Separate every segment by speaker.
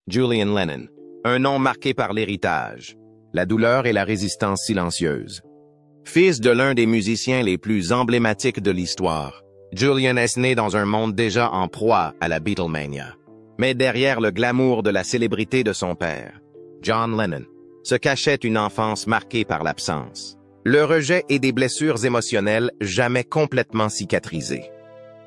Speaker 1: Julian Lennon. Un nom marqué par l'héritage, la douleur et la résistance silencieuse. Fils de l'un des musiciens les plus emblématiques de l'histoire, Julian est né dans un monde déjà en proie à la Beatlemania. Mais derrière le glamour de la célébrité de son père, John Lennon, se cachait une enfance marquée par l'absence, le rejet et des blessures émotionnelles jamais complètement cicatrisées.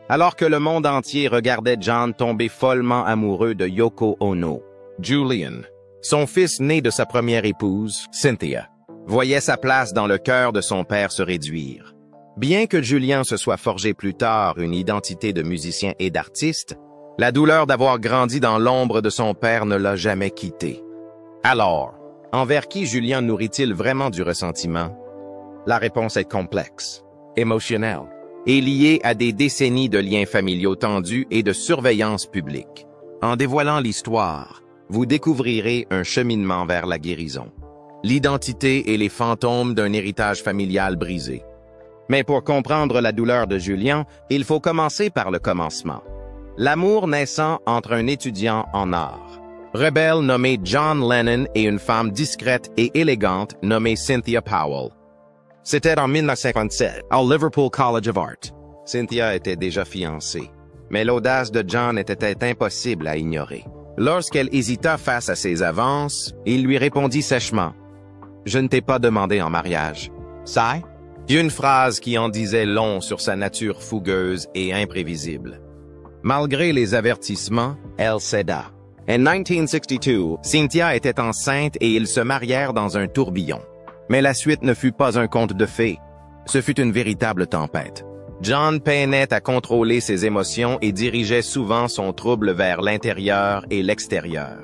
Speaker 1: Alors que le monde entier regardait John tomber follement amoureux de Yoko Ono, Julian, son fils né de sa première épouse, Cynthia, voyait sa place dans le cœur de son père se réduire. Bien que Julian se soit forgé plus tard une identité de musicien et d'artiste, la douleur d'avoir grandi dans l'ombre de son père ne l'a jamais quitté. Alors, envers qui Julian nourrit-il vraiment du ressentiment? La réponse est complexe, émotionnelle, et liée à des décennies de liens familiaux tendus et de surveillance publique. En dévoilant l'histoire, vous découvrirez un cheminement vers la guérison, l'identité et les fantômes d'un héritage familial brisé. Mais pour comprendre la douleur de Julian, il faut commencer par le commencement. L'amour naissant entre un étudiant en art, rebelle nommé John Lennon et une femme discrète et élégante nommée Cynthia Powell. C'était en 1957, au Liverpool College of Art. Cynthia était déjà fiancée, mais l'audace de John était impossible à ignorer. Lorsqu'elle hésita face à ses avances, il lui répondit sèchement « Je ne t'ai pas demandé en mariage. » Ça? Une phrase qui en disait long sur sa nature fougueuse et imprévisible. Malgré les avertissements, elle céda. En 1962, Cynthia était enceinte et ils se marièrent dans un tourbillon. Mais la suite ne fut pas un conte de fées. Ce fut une véritable tempête. John peinait à contrôler ses émotions et dirigeait souvent son trouble vers l'intérieur et l'extérieur.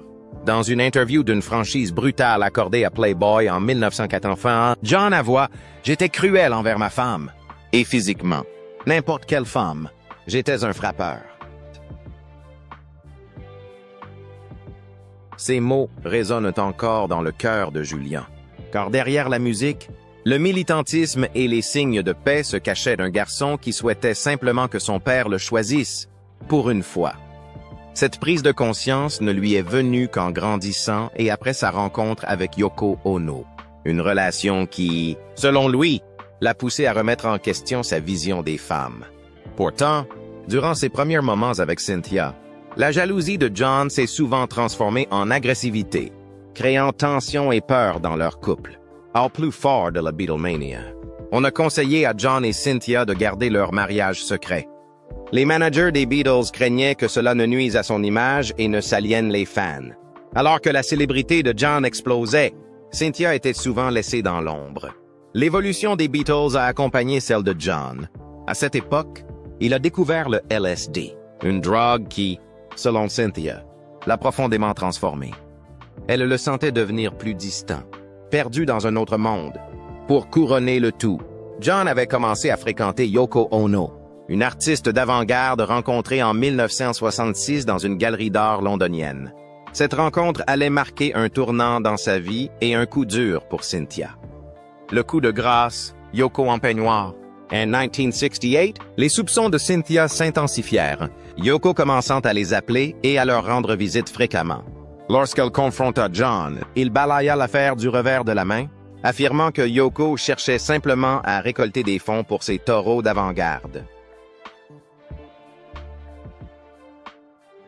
Speaker 1: Dans une interview d'une franchise brutale accordée à Playboy en 1981, John avoua « J'étais cruel envers ma femme. Et physiquement, n'importe quelle femme, j'étais un frappeur. » Ces mots résonnent encore dans le cœur de Julian. Car derrière la musique, le militantisme et les signes de paix se cachaient d'un garçon qui souhaitait simplement que son père le choisisse, pour une fois. Cette prise de conscience ne lui est venue qu'en grandissant et après sa rencontre avec Yoko Ono. Une relation qui, selon lui, l'a poussé à remettre en question sa vision des femmes. Pourtant, durant ses premiers moments avec Cynthia, la jalousie de John s'est souvent transformée en agressivité, créant tension et peur dans leur couple. Au plus fort de la Beatlemania, on a conseillé à John et Cynthia de garder leur mariage secret. Les managers des Beatles craignaient que cela ne nuise à son image et ne s'aliène les fans. Alors que la célébrité de John explosait, Cynthia était souvent laissée dans l'ombre. L'évolution des Beatles a accompagné celle de John. À cette époque, il a découvert le LSD, une drogue qui, selon Cynthia, l'a profondément transformé. Elle le sentait devenir plus distant, perdu dans un autre monde. Pour couronner le tout, John avait commencé à fréquenter Yoko Ono, une artiste d'avant-garde rencontrée en 1966 dans une galerie d'art londonienne. Cette rencontre allait marquer un tournant dans sa vie et un coup dur pour Cynthia. Le coup de grâce, Yoko en peignoir. En 1968, les soupçons de Cynthia s'intensifièrent, Yoko commençant à les appeler et à leur rendre visite fréquemment. Lorsqu'elle confronta John, il balaya l'affaire du revers de la main, affirmant que Yoko cherchait simplement à récolter des fonds pour ses taureaux d'avant-garde.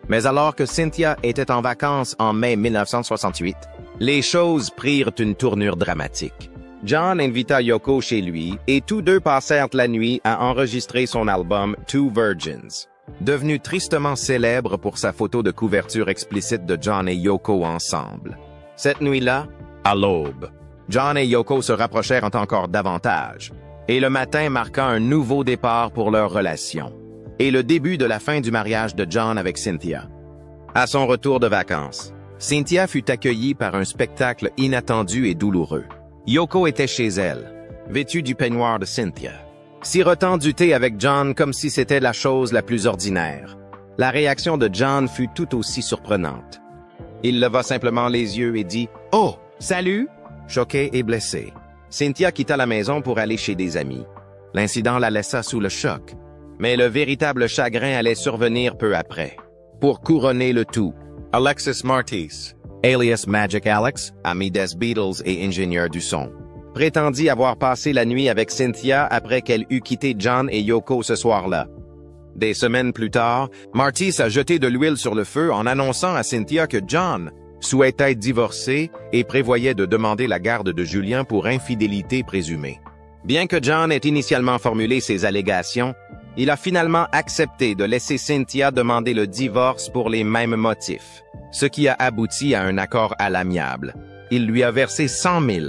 Speaker 1: Mais alors que Cynthia était en vacances en mai 1968, les choses prirent une tournure dramatique. John invita Yoko chez lui et tous deux passèrent la nuit à enregistrer son album Two Virgins, devenu tristement célèbre pour sa photo de couverture explicite de John et Yoko ensemble. Cette nuit-là, à l'aube, John et Yoko se rapprochèrent encore davantage, et le matin marqua un nouveau départ pour leur relation, et le début de la fin du mariage de John avec Cynthia. À son retour de vacances, Cynthia fut accueillie par un spectacle inattendu et douloureux. Yoko était chez elle, vêtue du peignoir de Cynthia, sirotant du thé avec John comme si c'était la chose la plus ordinaire. La réaction de John fut tout aussi surprenante. Il leva simplement les yeux et dit « Oh, salut !» Choqué et blessé, Cynthia quitta la maison pour aller chez des amis. L'incident la laissa sous le choc, mais le véritable chagrin allait survenir peu après. Pour couronner le tout, Alexis Martis, alias Magic Alex, ami des Beatles et ingénieur du son, prétendit avoir passé la nuit avec Cynthia après qu'elle eut quitté John et Yoko ce soir-là. Des semaines plus tard, Martis a jeté de l'huile sur le feu en annonçant à Cynthia que John souhaitait divorcer et prévoyait de demander la garde de Julien pour infidélité présumée. Bien que John ait initialement formulé ses allégations, il a finalement accepté de laisser Cynthia demander le divorce pour les mêmes motifs, ce qui a abouti à un accord à l'amiable. Il lui a versé 100 000,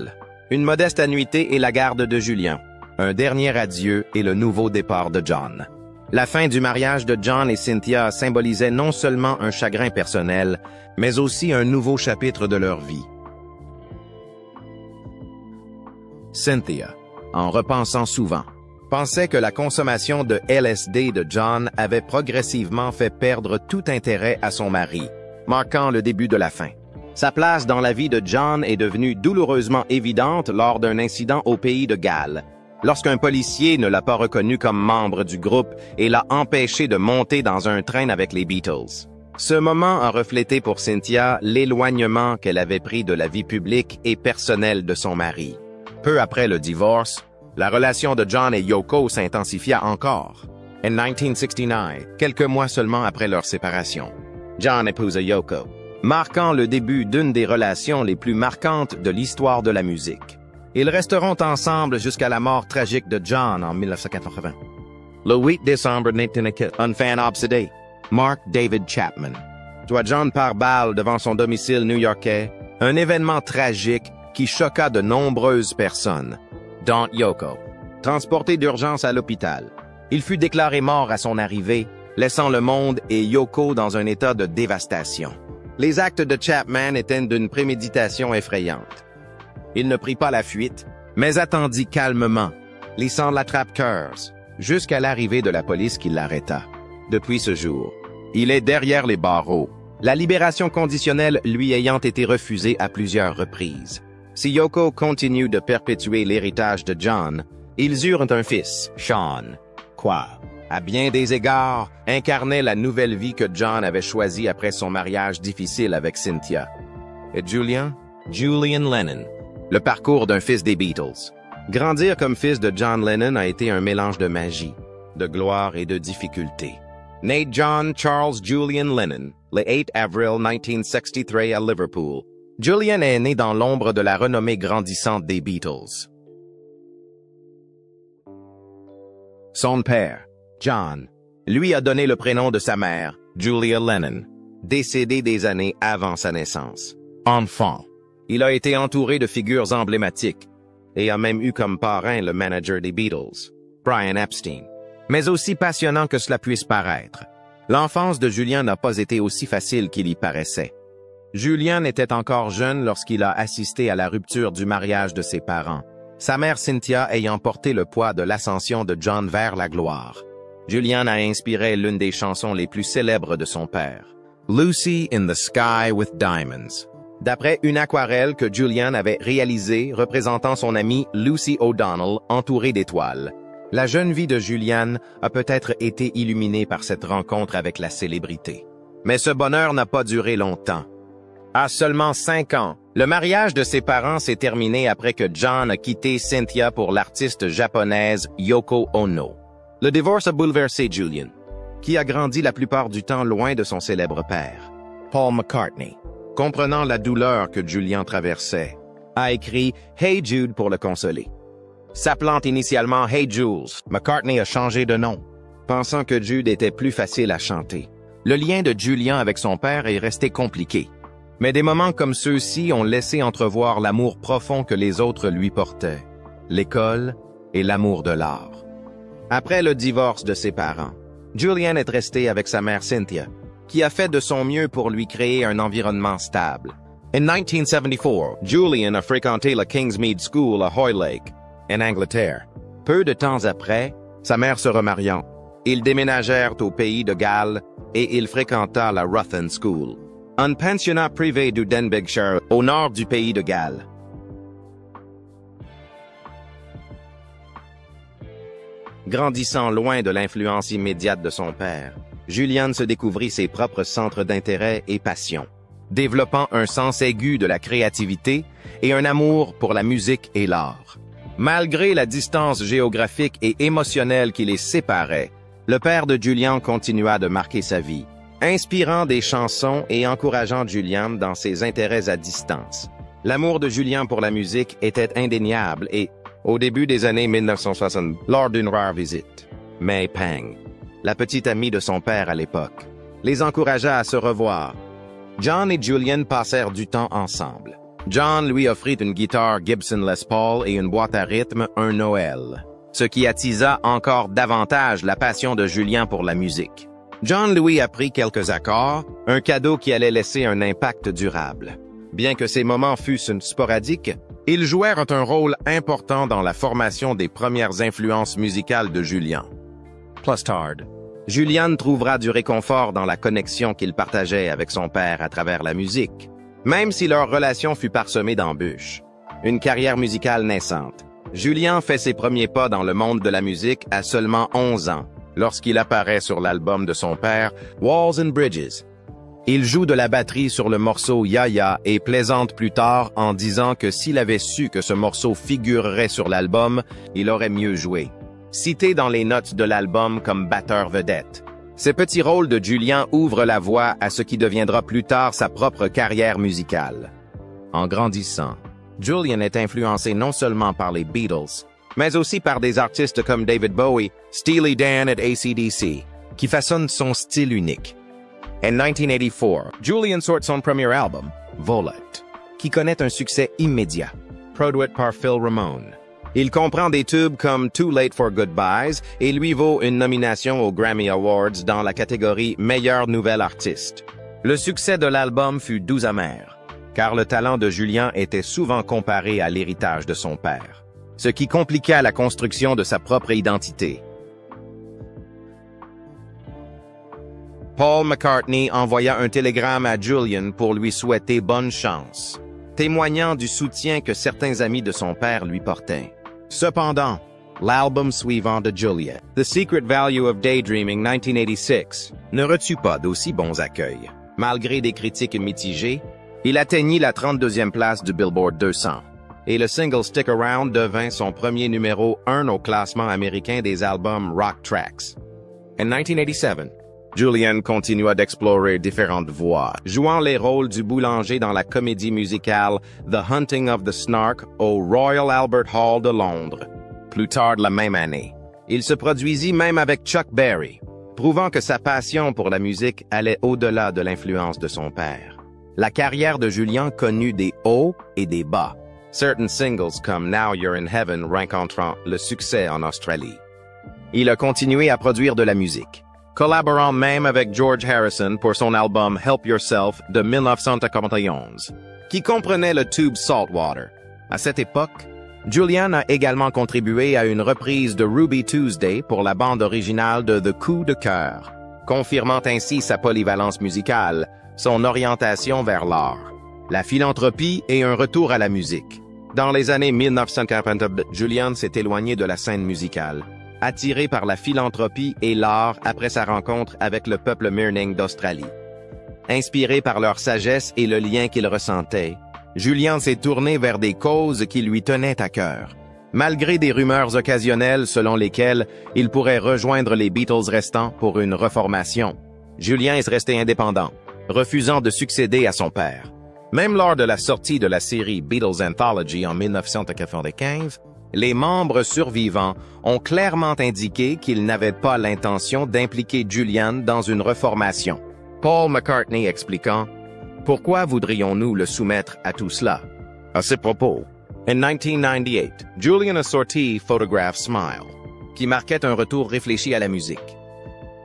Speaker 1: une modeste annuité et la garde de Julien, un dernier adieu et le nouveau départ de John. La fin du mariage de John et Cynthia symbolisait non seulement un chagrin personnel, mais aussi un nouveau chapitre de leur vie. Cynthia, en repensant souvent, pensait que la consommation de LSD de John avait progressivement fait perdre tout intérêt à son mari, marquant le début de la fin. Sa place dans la vie de John est devenue douloureusement évidente lors d'un incident au pays de Galles, lorsqu'un policier ne l'a pas reconnu comme membre du groupe et l'a empêché de monter dans un train avec les Beatles. Ce moment a reflété pour Cynthia l'éloignement qu'elle avait pris de la vie publique et personnelle de son mari. Peu après le divorce, la relation de John et Yoko s'intensifia encore. En 1969, quelques mois seulement après leur séparation, John épousa Yoko, marquant le début d'une des relations les plus marquantes de l'histoire de la musique. Ils resteront ensemble jusqu'à la mort tragique de John en 1980. Le 8 décembre 1980, un fan obsédé, Mark David Chapman, doit John par balle devant son domicile new-yorkais, un événement tragique qui choqua de nombreuses personnes, dont Yoko. Transporté d'urgence à l'hôpital, il fut déclaré mort à son arrivée, laissant le monde et Yoko dans un état de dévastation. Les actes de Chapman étaient d'une préméditation effrayante. Il ne prit pas la fuite, mais attendit calmement, lissant la trappe-cœurs, jusqu'à l'arrivée de la police qui l'arrêta. Depuis ce jour, il est derrière les barreaux, la libération conditionnelle lui ayant été refusée à plusieurs reprises. Si Yoko continue de perpétuer l'héritage de John, ils eurent un fils, Sean, quoi, à bien des égards, incarnait la nouvelle vie que John avait choisie après son mariage difficile avec Cynthia. Et Julian Lennon, le parcours d'un fils des Beatles. Grandir comme fils de John Lennon a été un mélange de magie, de gloire et de difficulté. Né John Charles Julian Lennon, le 8 avril 1963 à Liverpool, Julian est né dans l'ombre de la renommée grandissante des Beatles. Son père, John, lui a donné le prénom de sa mère, Julia Lennon, décédée des années avant sa naissance. Enfant, il a été entouré de figures emblématiques et a même eu comme parrain le manager des Beatles, Brian Epstein. Mais aussi passionnant que cela puisse paraître, l'enfance de Julian n'a pas été aussi facile qu'il y paraissait. Julian était encore jeune lorsqu'il a assisté à la rupture du mariage de ses parents, sa mère Cynthia ayant porté le poids de l'ascension de John vers la gloire. Julian a inspiré l'une des chansons les plus célèbres de son père, Lucy in the Sky with Diamonds, d'après une aquarelle que Julian avait réalisée représentant son amie Lucy O'Donnell entourée d'étoiles. La jeune vie de Julian a peut-être été illuminée par cette rencontre avec la célébrité. Mais ce bonheur n'a pas duré longtemps. À seulement 5 ans, le mariage de ses parents s'est terminé après que John a quitté Cynthia pour l'artiste japonaise Yoko Ono. Le divorce a bouleversé Julian, qui a grandi la plupart du temps loin de son célèbre père. Paul McCartney, comprenant la douleur que Julian traversait, a écrit « Hey Jude » pour le consoler. S'appelant initialement « Hey Jules », McCartney a changé de nom, pensant que Jude était plus facile à chanter. Le lien de Julian avec son père est resté compliqué. Mais des moments comme ceux-ci ont laissé entrevoir l'amour profond que les autres lui portaient, l'école et l'amour de l'art. Après le divorce de ses parents, Julian est resté avec sa mère Cynthia, qui a fait de son mieux pour lui créer un environnement stable. En 1974, Julian a fréquenté la Kingsmead School à Hoylake, en Angleterre. Peu de temps après, sa mère se remariant, ils déménagèrent au pays de Galles et il fréquenta la Ruthin School, un pensionnat privé du Denbighshire, au nord du pays de Galles. Grandissant loin de l'influence immédiate de son père, Julian se découvrit ses propres centres d'intérêt et passions, développant un sens aigu de la créativité et un amour pour la musique et l'art. Malgré la distance géographique et émotionnelle qui les séparait, le père de Julian continua de marquer sa vie, inspirant des chansons et encourageant Julian dans ses intérêts à distance. L'amour de Julian pour la musique était indéniable et, au début des années 1960, lors d'une rare visite, May Pang, la petite amie de son père à l'époque, les encouragea à se revoir. John et Julian passèrent du temps ensemble. John lui offrit une guitare Gibson Les Paul et une boîte à rythme un Noël, ce qui attisa encore davantage la passion de Julian pour la musique. John lui apprit quelques accords, un cadeau qui allait laisser un impact durable. Bien que ces moments fussent sporadiques, ils jouèrent un rôle important dans la formation des premières influences musicales de Julian. Plus tard, Julian trouvera du réconfort dans la connexion qu'il partageait avec son père à travers la musique, même si leur relation fut parsemée d'embûches. Une carrière musicale naissante. Julian fait ses premiers pas dans le monde de la musique à seulement 11 ans, lorsqu'il apparaît sur l'album de son père, Walls and Bridges. Il joue de la batterie sur le morceau Ya et plaisante plus tard en disant que s'il avait su que ce morceau figurerait sur l'album, il aurait mieux joué. Cité dans les notes de l'album comme batteur vedette. Ces petits rôles de Julian ouvrent la voie à ce qui deviendra plus tard sa propre carrière musicale. En grandissant, Julian est influencé non seulement par les Beatles, mais aussi par des artistes comme David Bowie, Steely Dan et AC/DC, qui façonnent son style unique. En 1984, Julian sort son premier album, Volette, qui connaît un succès immédiat, produit par Phil Ramone. Il comprend des tubes comme Too Late for Goodbyes et lui vaut une nomination aux Grammy Awards dans la catégorie Meilleur Nouvel Artiste. Le succès de l'album fut doux amer, car le talent de Julian était souvent comparé à l'héritage de son père, ce qui compliqua la construction de sa propre identité. Paul McCartney envoya un télégramme à Julian pour lui souhaiter bonne chance, témoignant du soutien que certains amis de son père lui portaient. Cependant, l'album suivant de Julian, The Secret Value of Daydreaming 1986, ne reçut pas d'aussi bons accueils. Malgré des critiques mitigées, il atteignit la 32e place du Billboard 200, et le single Stick Around devint son premier numéro 1 au classement américain des albums Rock Tracks. En 1987, Julian continua d'explorer différentes voies, jouant les rôles du boulanger dans la comédie musicale The Hunting of the Snark au Royal Albert Hall de Londres. Plus tard la même année, il se produisit même avec Chuck Berry, prouvant que sa passion pour la musique allait au-delà de l'influence de son père. La carrière de Julian connut des hauts et des bas, certains singles comme Now You're in Heaven rencontrant le succès en Australie. Il a continué à produire de la musique, collaborant même avec George Harrison pour son album Help Yourself de 1991, qui comprenait le tube Saltwater. À cette époque, Julian a également contribué à une reprise de Ruby Tuesday pour la bande originale de The Coup de cœur, confirmant ainsi sa polyvalence musicale, son orientation vers l'art, la philanthropie et un retour à la musique. Dans les années 1940, Julian s'est éloigné de la scène musicale, attiré par la philanthropie et l'art après sa rencontre avec le peuple Mirning d'Australie. Inspiré par leur sagesse et le lien qu'il ressentait, Julian s'est tourné vers des causes qui lui tenaient à cœur. Malgré des rumeurs occasionnelles selon lesquelles il pourrait rejoindre les Beatles restants pour une reformation, Julian est resté indépendant, refusant de succéder à son père. Même lors de la sortie de la série Beatles Anthology en 1995, les membres survivants ont clairement indiqué qu'ils n'avaient pas l'intention d'impliquer Julian dans une reformation. Paul McCartney expliquant « Pourquoi voudrions-nous le soumettre à tout cela ?» À ces propos, en 1998, Julian a sorti Photograph Smile, qui marquait un retour réfléchi à la musique,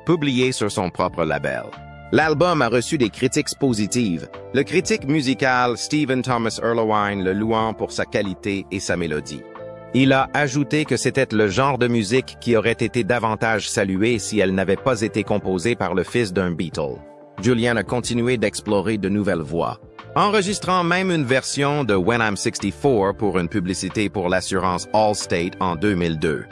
Speaker 1: publié sur son propre label. L'album a reçu des critiques positives, le critique musical Stephen Thomas Erlewine le louant pour sa qualité et sa mélodie. Il a ajouté que c'était le genre de musique qui aurait été davantage saluée si elle n'avait pas été composée par le fils d'un Beatle. Julian a continué d'explorer de nouvelles voies, enregistrant même une version de When I'm 64 pour une publicité pour l'assurance Allstate en 2002.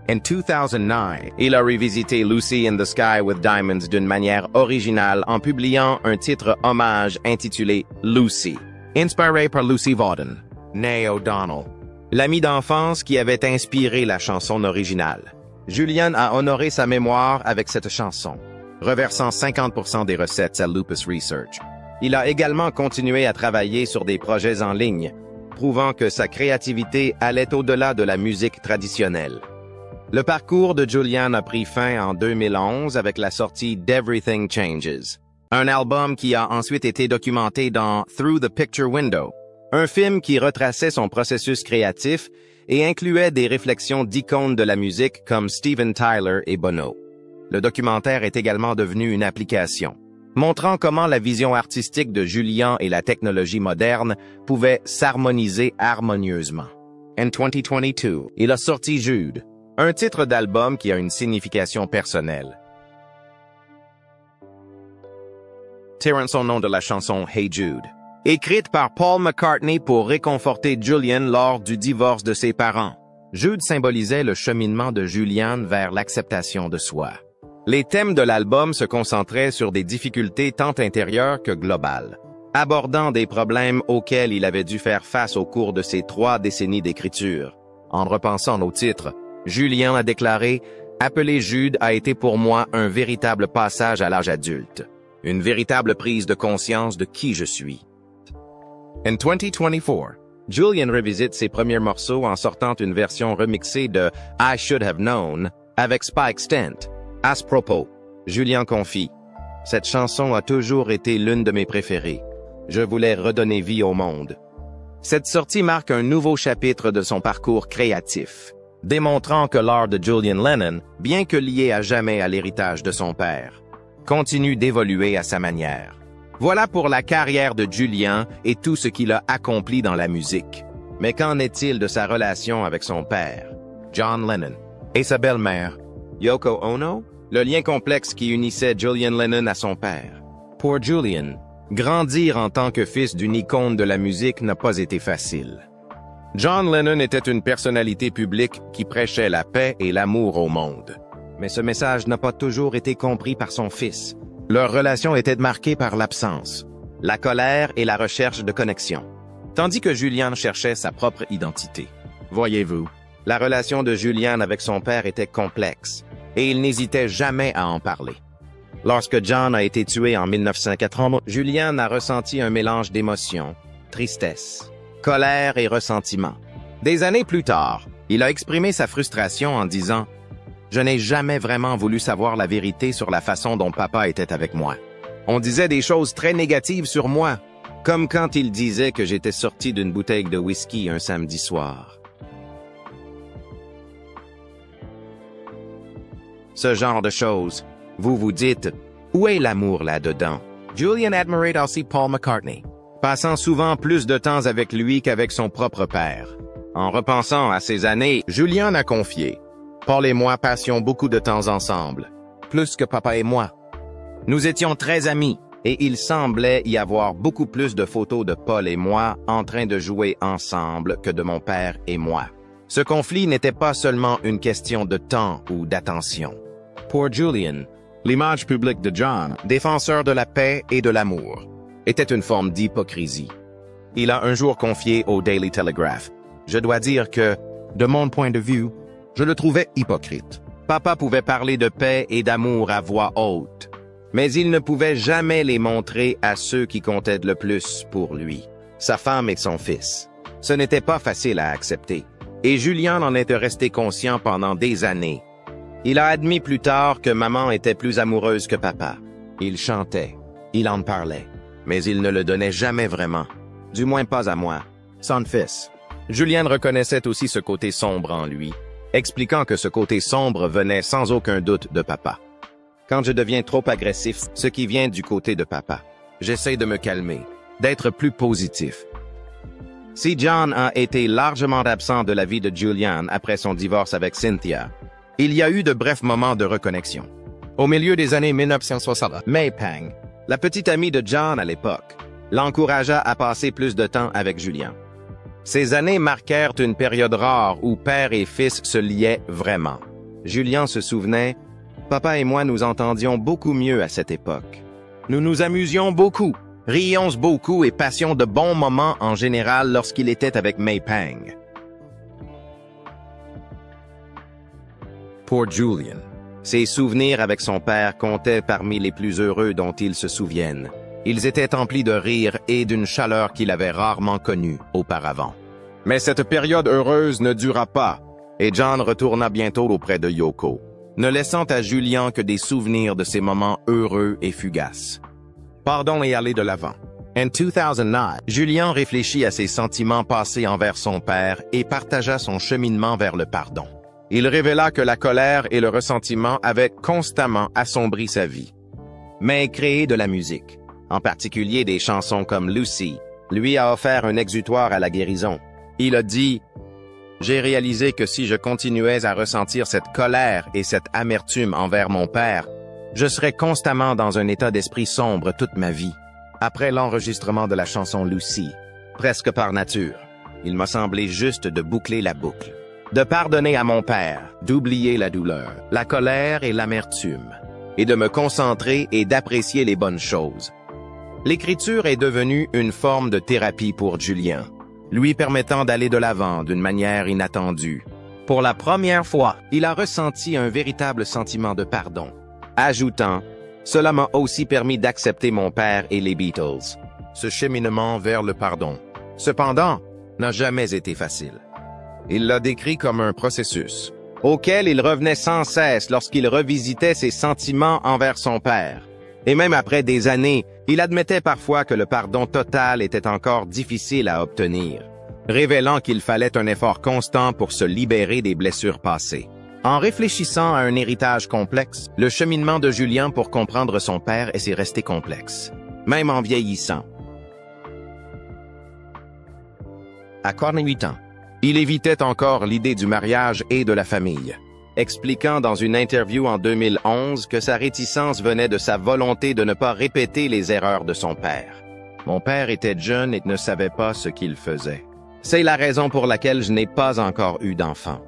Speaker 1: En 2009, il a revisité Lucy in the Sky with Diamonds d'une manière originale en publiant un titre hommage intitulé Lucy, inspiré par Lucy Vauden, née O'Donnell, l'amie d'enfance qui avait inspiré la chanson originale. Julian a honoré sa mémoire avec cette chanson, reversant 50% des recettes à Lupus Research. Il a également continué à travailler sur des projets en ligne, prouvant que sa créativité allait au-delà de la musique traditionnelle. Le parcours de Julian a pris fin en 2011 avec la sortie d'Everything Changes, un album qui a ensuite été documenté dans Through the Picture Window, un film qui retraçait son processus créatif et incluait des réflexions d'icônes de la musique comme Steven Tyler et Bono. Le documentaire est également devenu une application, montrant comment la vision artistique de Julian et la technologie moderne pouvaient s'harmoniser harmonieusement. En 2022, il a sorti Jude, un titre d'album qui a une signification personnelle. Tirant son nom de la chanson Hey Jude, écrite par Paul McCartney pour réconforter Julian lors du divorce de ses parents. Jude symbolisait le cheminement de Julian vers l'acceptation de soi. Les thèmes de l'album se concentraient sur des difficultés tant intérieures que globales, abordant des problèmes auxquels il avait dû faire face au cours de ses 3 décennies d'écriture. En repensant au titre, Julian a déclaré « Appeler Jude a été pour moi un véritable passage à l'âge adulte, une véritable prise de conscience de qui je suis. » En 2024, Julian revisite ses premiers morceaux en sortant une version remixée de « I Should Have Known » avec Spike Stent. À ce propos, Julian confie « Cette chanson a toujours été l'une de mes préférées. Je voulais redonner vie au monde. » Cette sortie marque un nouveau chapitre de son parcours créatif, démontrant que l'art de Julian Lennon, bien que lié à jamais à l'héritage de son père, continue d'évoluer à sa manière. Voilà pour la carrière de Julian et tout ce qu'il a accompli dans la musique. Mais qu'en est-il de sa relation avec son père, John Lennon, et sa belle-mère, Yoko Ono? Le lien complexe qui unissait Julian Lennon à son père. Pour Julian, grandir en tant que fils d'une icône de la musique n'a pas été facile. John Lennon était une personnalité publique qui prêchait la paix et l'amour au monde. Mais ce message n'a pas toujours été compris par son fils. Leur relation était marquée par l'absence, la colère et la recherche de connexion, tandis que Julian cherchait sa propre identité. Voyez-vous, la relation de Julian avec son père était complexe, et il n'hésitait jamais à en parler. Lorsque John a été tué en 1980, Julian a ressenti un mélange d'émotions, tristesse, colère et ressentiment. Des années plus tard, il a exprimé sa frustration en disant « Je n'ai jamais vraiment voulu savoir la vérité sur la façon dont papa était avec moi. On disait des choses très négatives sur moi, comme quand il disait que j'étais sorti d'une bouteille de whisky un samedi soir. » Ce genre de choses, vous vous dites « Où est l'amour là-dedans? » Julian admirait aussi Paul McCartney, passant souvent plus de temps avec lui qu'avec son propre père. En repensant à ces années, Julian a confié « Paul et moi passions beaucoup de temps ensemble, plus que papa et moi. Nous étions très amis, et il semblait y avoir beaucoup plus de photos de Paul et moi en train de jouer ensemble que de mon père et moi. » Ce conflit n'était pas seulement une question de temps ou d'attention. Pour Julian, l'image publique de John, défenseur de la paix et de l'amour, était une forme d'hypocrisie. Il a un jour confié au Daily Telegraph « Je dois dire que, de mon point de vue, je le trouvais hypocrite. Papa pouvait parler de paix et d'amour à voix haute, mais il ne pouvait jamais les montrer à ceux qui comptaient le plus pour lui, sa femme et son fils. Ce n'était pas facile à accepter, et Julian en était resté conscient pendant des années. Il a admis plus tard que maman était plus amoureuse que papa. Il chantait, il en parlait, mais il ne le donnait jamais vraiment, du moins pas à moi, son fils. Julian reconnaissait aussi ce côté sombre en lui, expliquant que ce côté sombre venait sans aucun doute de papa. Quand je deviens trop agressif, ce qui vient du côté de papa, j'essaie de me calmer, d'être plus positif. Si John a été largement absent de la vie de Julian après son divorce avec Cynthia, il y a eu de brefs moments de reconnexion. Au milieu des années 1960, May Pang, la petite amie de John à l'époque, l'encouragea à passer plus de temps avec Julian. Ces années marquèrent une période rare où père et fils se liaient vraiment. Julian se souvenait, « Papa et moi nous entendions beaucoup mieux à cette époque. Nous nous amusions beaucoup, rions beaucoup et passions de bons moments en général lorsqu'il était avec May Pang. » Pour Julian, ses souvenirs avec son père comptaient parmi les plus heureux dont il se souvienne. Ils étaient emplis de rire et d'une chaleur qu'il avait rarement connue auparavant. Mais cette période heureuse ne dura pas, et John retourna bientôt auprès de Yoko, ne laissant à Julian que des souvenirs de ces moments heureux et fugaces. Pardon et aller de l'avant. En 2009, Julian réfléchit à ses sentiments passés envers son père et partagea son cheminement vers le pardon. Il révéla que la colère et le ressentiment avaient constamment assombri sa vie. Mais créer de la musique, en particulier des chansons comme Lucy, lui a offert un exutoire à la guérison. Il a dit « J'ai réalisé que si je continuais à ressentir cette colère et cette amertume envers mon père, je serais constamment dans un état d'esprit sombre toute ma vie. » Après l'enregistrement de la chanson Lucy, presque par nature, il m'a semblé juste de boucler la boucle, de pardonner à mon père, d'oublier la douleur, la colère et l'amertume, et de me concentrer et d'apprécier les bonnes choses. L'écriture est devenue une forme de thérapie pour Julian, lui permettant d'aller de l'avant d'une manière inattendue. Pour la première fois, il a ressenti un véritable sentiment de pardon, ajoutant « Cela m'a aussi permis d'accepter mon père et les Beatles. » Ce cheminement vers le pardon, cependant, n'a jamais été facile. Il l'a décrit comme un processus, auquel il revenait sans cesse lorsqu'il revisitait ses sentiments envers son père. Et même après des années, il admettait parfois que le pardon total était encore difficile à obtenir, révélant qu'il fallait un effort constant pour se libérer des blessures passées. En réfléchissant à un héritage complexe, le cheminement de Julian pour comprendre son père est resté complexe, même en vieillissant. À 48 ans, il évitait encore l'idée du mariage et de la famille, expliquant dans une interview en 2011 que sa réticence venait de sa volonté de ne pas répéter les erreurs de son père. « Mon père était jeune et ne savait pas ce qu'il faisait. C'est la raison pour laquelle je n'ai pas encore eu d'enfant.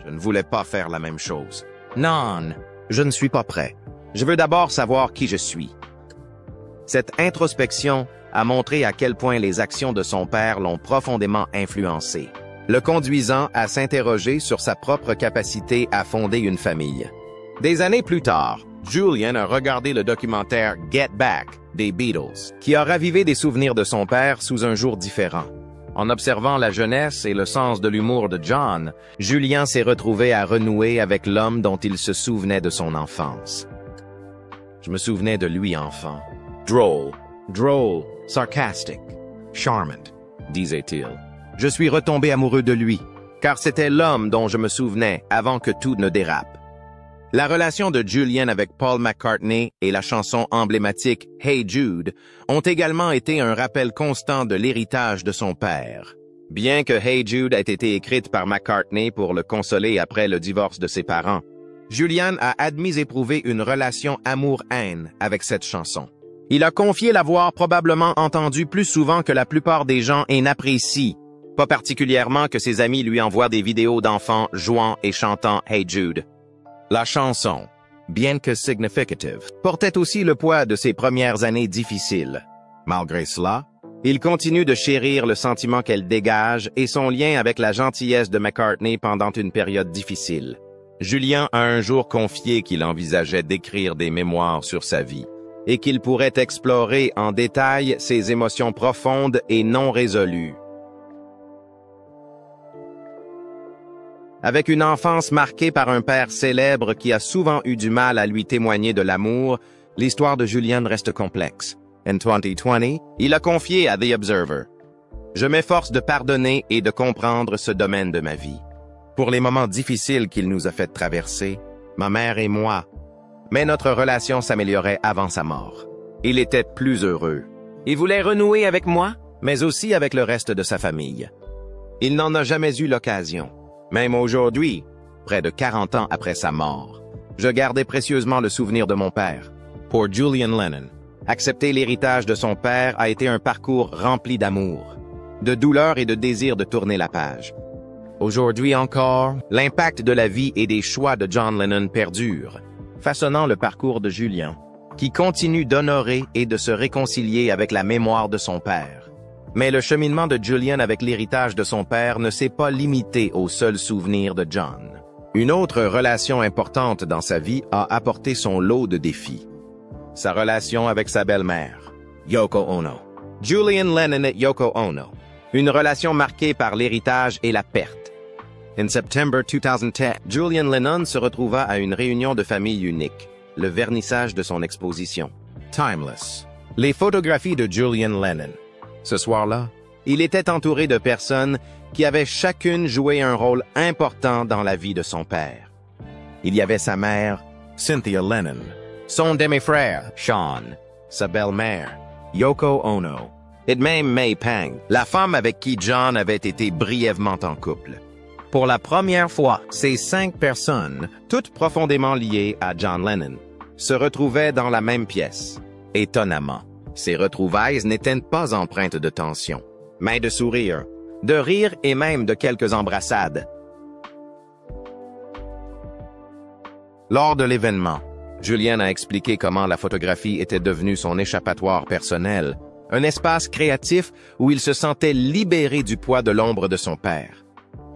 Speaker 1: Je ne voulais pas faire la même chose. Non, je ne suis pas prêt. Je veux d'abord savoir qui je suis. » Cette introspection a montré à quel point les actions de son père l'ont profondément influencé, le conduisant à s'interroger sur sa propre capacité à fonder une famille. Des années plus tard, Julian a regardé le documentaire Get Back des Beatles, qui a ravivé des souvenirs de son père sous un jour différent. En observant la jeunesse et le sens de l'humour de John, Julian s'est retrouvé à renouer avec l'homme dont il se souvenait de son enfance. Je me souvenais de lui enfant. Drôle, sarcastique, charmant, disait-il. Je suis retombé amoureux de lui, car c'était l'homme dont je me souvenais avant que tout ne dérape. La relation de Julian avec Paul McCartney et la chanson emblématique Hey Jude ont également été un rappel constant de l'héritage de son père. Bien que Hey Jude ait été écrite par McCartney pour le consoler après le divorce de ses parents, Julian a admis éprouver une relation amour-haine avec cette chanson. Il a confié l'avoir probablement entendue plus souvent que la plupart des gens et n'apprécient, pas particulièrement que ses amis lui envoient des vidéos d'enfants jouant et chantant Hey Jude. La chanson, bien que significative, portait aussi le poids de ses premières années difficiles. Malgré cela, il continue de chérir le sentiment qu'elle dégage et son lien avec la gentillesse de McCartney pendant une période difficile. Julian a un jour confié qu'il envisageait d'écrire des mémoires sur sa vie et qu'il pourrait explorer en détail ses émotions profondes et non résolues. Avec une enfance marquée par un père célèbre qui a souvent eu du mal à lui témoigner de l'amour, l'histoire de Julian reste complexe. En 2020, il a confié à The Observer « Je m'efforce de pardonner et de comprendre ce domaine de ma vie. Pour les moments difficiles qu'il nous a fait traverser, ma mère et moi, mais notre relation s'améliorait avant sa mort. Il était plus heureux. Il voulait renouer avec moi, mais aussi avec le reste de sa famille. Il n'en a jamais eu l'occasion. Même aujourd'hui, près de 40 ans après sa mort, je gardais précieusement le souvenir de mon père. » Pour Julian Lennon, accepter l'héritage de son père a été un parcours rempli d'amour, de douleur et de désir de tourner la page. Aujourd'hui encore, l'impact de la vie et des choix de John Lennon perdure, façonnant le parcours de Julian, qui continue d'honorer et de se réconcilier avec la mémoire de son père. Mais le cheminement de Julian avec l'héritage de son père ne s'est pas limité au seul souvenir de John. Une autre relation importante dans sa vie a apporté son lot de défis. Sa relation avec sa belle-mère, Yoko Ono. Julian Lennon et Yoko Ono. Une relation marquée par l'héritage et la perte. En septembre 2010, Julian Lennon se retrouva à une réunion de famille unique, le vernissage de son exposition. Timeless. Les photographies de Julian Lennon. Ce soir-là, il était entouré de personnes qui avaient chacune joué un rôle important dans la vie de son père. Il y avait sa mère, Cynthia Lennon, son demi-frère, Sean, sa belle-mère, Yoko Ono, et même May Pang, la femme avec qui John avait été brièvement en couple. Pour la première fois, ces 5 personnes, toutes profondément liées à John Lennon, se retrouvaient dans la même pièce. Étonnamment, ces retrouvailles n'étaient pas empreintes de tension, mais de sourires, de rires et même de quelques embrassades. Lors de l'événement, Julian a expliqué comment la photographie était devenue son échappatoire personnel, un espace créatif où il se sentait libéré du poids de l'ombre de son père.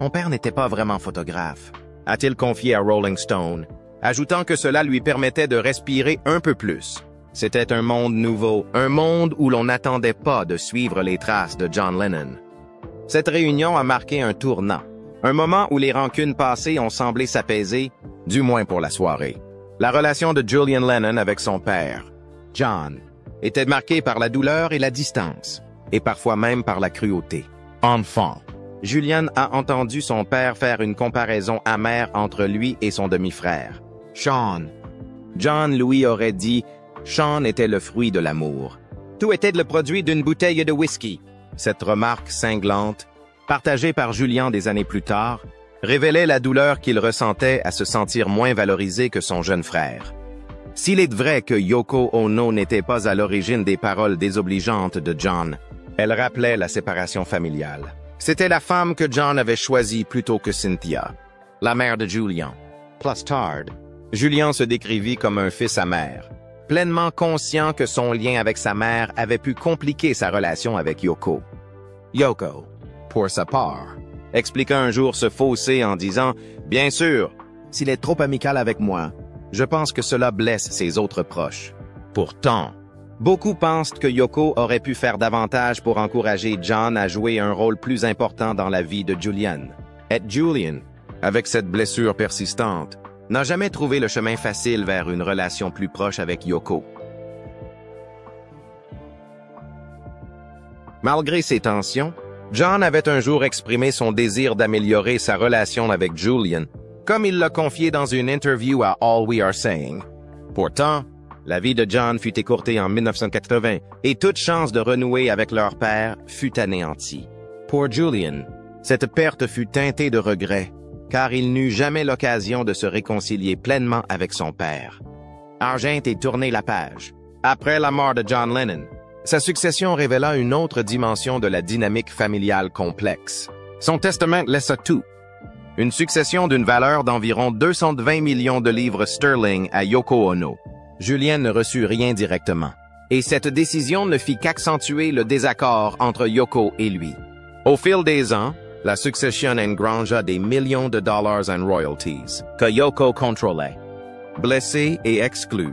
Speaker 1: Mon père n'était pas vraiment photographe, a-t-il confié à Rolling Stone, ajoutant que cela lui permettait de respirer un peu plus. C'était un monde nouveau, un monde où l'on n'attendait pas de suivre les traces de John Lennon. Cette réunion a marqué un tournant, un moment où les rancunes passées ont semblé s'apaiser, du moins pour la soirée. La relation de Julian Lennon avec son père, John, était marquée par la douleur et la distance, et parfois même par la cruauté. Enfant, Julian a entendu son père faire une comparaison amère entre lui et son demi-frère, Sean. John lui aurait dit « Sean était le fruit de l'amour. Tout était le produit d'une bouteille de whisky. » Cette remarque cinglante, partagée par Julian des années plus tard, révélait la douleur qu'il ressentait à se sentir moins valorisé que son jeune frère. S'il est vrai que Yoko Ono n'était pas à l'origine des paroles désobligeantes de John, elle rappelait la séparation familiale. C'était la femme que John avait choisie plutôt que Cynthia, la mère de Julian. Plus tard, Julian se décrivit comme un fils amer, pleinement conscient que son lien avec sa mère avait pu compliquer sa relation avec Yoko. Yoko, pour sa part, expliqua un jour se fausser en disant « Bien sûr, s'il est trop amical avec moi, je pense que cela blesse ses autres proches. » Pourtant, beaucoup pensent que Yoko aurait pu faire davantage pour encourager John à jouer un rôle plus important dans la vie de Julian. Et Julian, avec cette blessure persistante, n'a jamais trouvé le chemin facile vers une relation plus proche avec Yoko. Malgré ces tensions, John avait un jour exprimé son désir d'améliorer sa relation avec Julian, comme il l'a confié dans une interview à All We Are Saying. Pourtant, la vie de John fut écourtée en 1980 et toute chance de renouer avec leur père fut anéantie. Pour Julian, cette perte fut teintée de regrets, car il n'eut jamais l'occasion de se réconcilier pleinement avec son père. Argent est tourné la page. Après la mort de John Lennon, sa succession révéla une autre dimension de la dynamique familiale complexe. Son testament laissa tout. Une succession d'une valeur d'environ 220 millions de livres sterling à Yoko Ono. Julian ne reçut rien directement, et cette décision ne fit qu'accentuer le désaccord entre Yoko et lui. Au fil des ans, la succession engrangea des millions de dollars en royalties, que Yoko contrôlait. Blessé et exclu,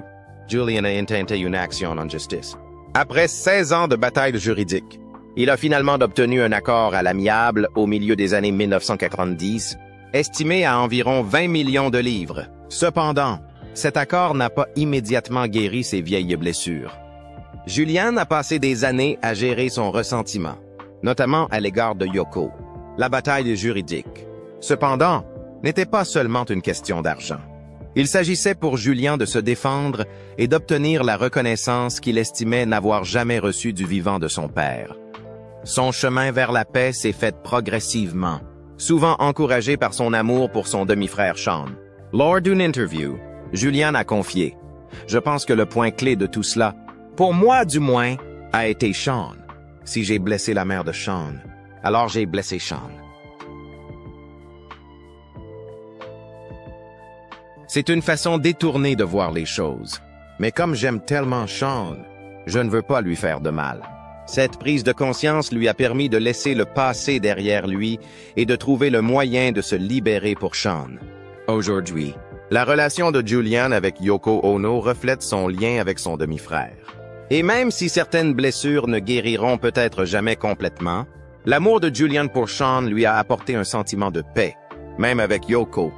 Speaker 1: Julian a intenté une action en justice. Après 16 ans de bataille juridique, il a finalement obtenu un accord à l'amiable au milieu des années 1990, estimé à environ 20 millions de livres. Cependant, cet accord n'a pas immédiatement guéri ses vieilles blessures. Julian a passé des années à gérer son ressentiment, notamment à l'égard de Yoko. La bataille juridique, cependant, n'était pas seulement une question d'argent. Il s'agissait pour Julian de se défendre et d'obtenir la reconnaissance qu'il estimait n'avoir jamais reçue du vivant de son père. Son chemin vers la paix s'est fait progressivement, souvent encouragé par son amour pour son demi-frère Sean. Lors d'une interview, Julian a confié « Je pense que le point clé de tout cela, pour moi du moins, a été Sean. Si j'ai blessé la mère de Sean, alors j'ai blessé Sean. » C'est une façon détournée de voir les choses. Mais comme j'aime tellement Sean, je ne veux pas lui faire de mal. Cette prise de conscience lui a permis de laisser le passé derrière lui et de trouver le moyen de se libérer pour Sean. Aujourd'hui, la relation de Julian avec Yoko Ono reflète son lien avec son demi-frère. Et même si certaines blessures ne guériront peut-être jamais complètement, l'amour de Julian pour Sean lui a apporté un sentiment de paix, même avec Yoko.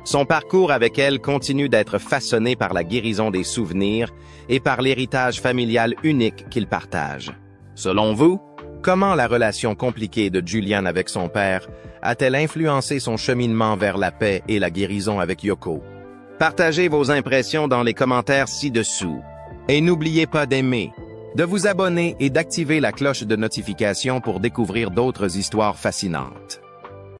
Speaker 1: Son parcours avec elle continue d'être façonné par la guérison des souvenirs et par l'héritage familial unique qu'ils partagent. Selon vous, comment la relation compliquée de Julian avec son père a-t-elle influencé son cheminement vers la paix et la guérison avec Yoko? Partagez vos impressions dans les commentaires ci-dessous. Et n'oubliez pas d'aimer, de vous abonner et d'activer la cloche de notification pour découvrir d'autres histoires fascinantes.